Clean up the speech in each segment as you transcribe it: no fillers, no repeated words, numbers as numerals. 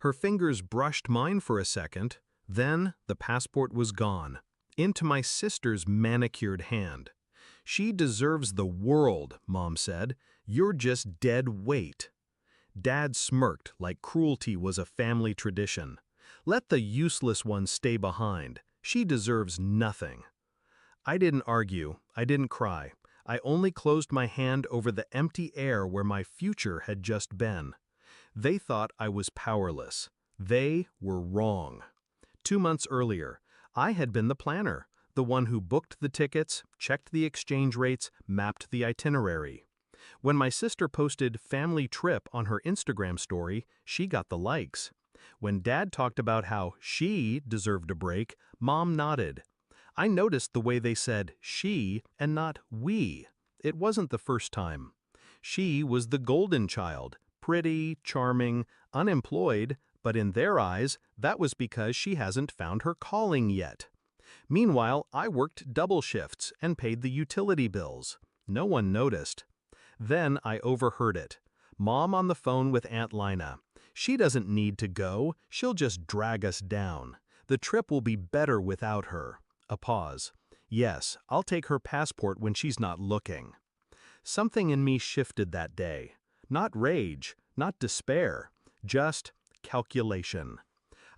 Her fingers brushed mine for a second, then the passport was gone, into my sister's manicured hand. "She deserves the world," Mom said. "You're just dead weight." Dad smirked like cruelty was a family tradition. "Let the useless one stay behind. She deserves nothing." I didn't argue, I didn't cry. I only closed my hand over the empty air where my future had just been. They thought I was powerless. They were wrong. 2 months earlier, I had been the planner, the one who booked the tickets, checked the exchange rates, mapped the itinerary. When my sister posted family trip on her Instagram story, she got the likes. When Dad talked about how she deserved a break, Mom nodded. I noticed the way they said she and not we. It wasn't the first time. She was the golden child, pretty, charming, unemployed, but in their eyes, that was because she hasn't found her calling yet. Meanwhile, I worked double shifts and paid the utility bills. No one noticed. Then I overheard it. Mom on the phone with Aunt Lina. "She doesn't need to go, she'll just drag us down. The trip will be better without her." A pause. "Yes, I'll take her passport when she's not looking." Something in me shifted that day. Not rage, not despair, just calculation.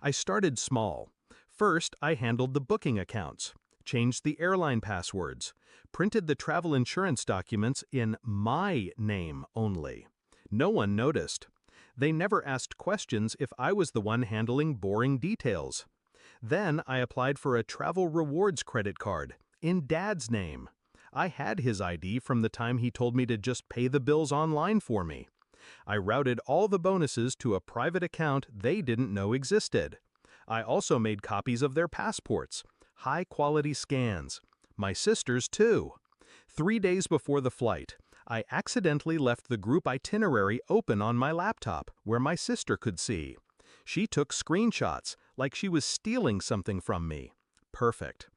I started small. First, I handled the booking accounts, changed the airline passwords, printed the travel insurance documents in my name only. No one noticed. They never asked questions if I was the one handling boring details. Then I applied for a travel rewards credit card, in Dad's name. I had his ID from the time he told me to just pay the bills online for me. I routed all the bonuses to a private account they didn't know existed. I also made copies of their passports, high-quality scans. My sister's too. 3 days before the flight, I accidentally left the group itinerary open on my laptop, where my sister could see. She took screenshots, like she was stealing something from me. Perfect.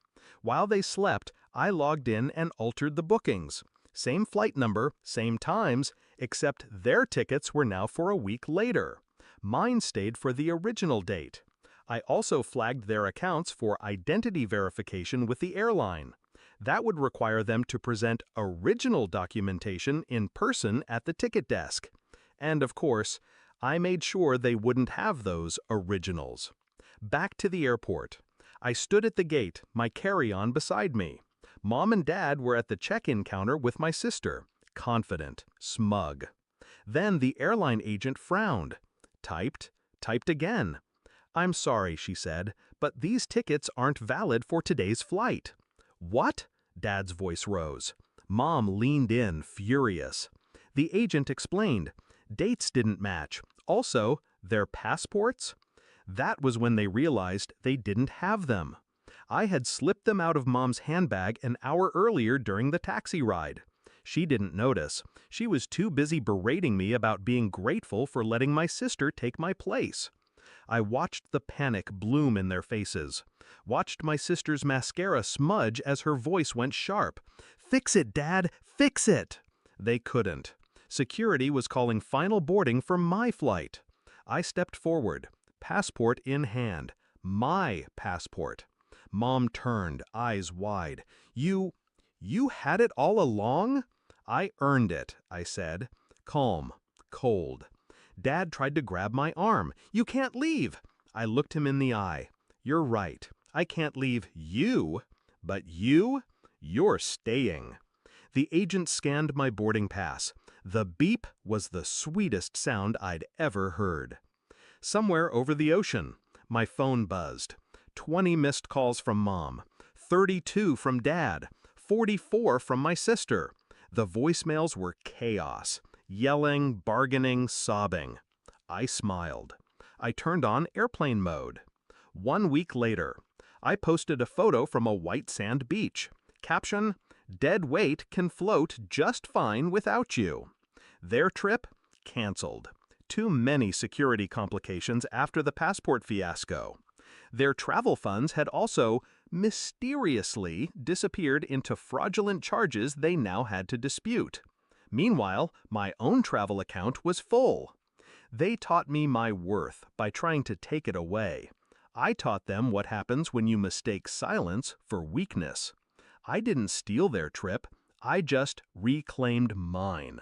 While they slept, I logged in and altered the bookings. Same flight number, same times, except their tickets were now for a week later. Mine stayed for the original date. I also flagged their accounts for identity verification with the airline. That would require them to present original documentation in person at the ticket desk. And of course, I made sure they wouldn't have those originals. Back to the airport. I stood at the gate, my carry-on beside me. Mom and Dad were at the check-in counter with my sister, confident, smug. Then the airline agent frowned. Typed again. "I'm sorry," she said, "but these tickets aren't valid for today's flight." "What?" Dad's voice rose. Mom leaned in, furious. The agent explained. Dates didn't match. Also, their passports? That was when they realized they didn't have them. I had slipped them out of Mom's handbag an hour earlier during the taxi ride. She didn't notice. She was too busy berating me about being grateful for letting my sister take my place. I watched the panic bloom in their faces. Watched my sister's mascara smudge as her voice went sharp. "Fix it, Dad! Fix it!" They couldn't. Security was calling final boarding for my flight. I stepped forward, passport in hand. My passport. Mom turned, eyes wide. You had it all along?" "I earned it," I said. Calm, cold. Dad tried to grab my arm. "You can't leave." I looked him in the eye. "You're right. I can't leave you. But you're staying." The agent scanned my boarding pass. The beep was the sweetest sound I'd ever heard. Somewhere over the ocean, my phone buzzed. 20 missed calls from Mom, 32 from Dad, 44 from my sister. The voicemails were chaos, yelling, bargaining, sobbing. I smiled. I turned on airplane mode. 1 week later, I posted a photo from a white sand beach. Caption, "Dead weight can float just fine without you." Their trip? Canceled. Too many security complications after the passport fiasco. Their travel funds had also mysteriously disappeared into fraudulent charges they now had to dispute. Meanwhile, my own travel account was full. They taught me my worth by trying to take it away. I taught them what happens when you mistake silence for weakness. I didn't steal their trip, I just reclaimed mine.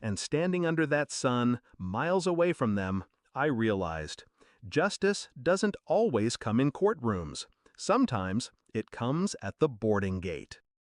And standing under that sun, miles away from them, I realized justice doesn't always come in courtrooms. Sometimes it comes at the boarding gate.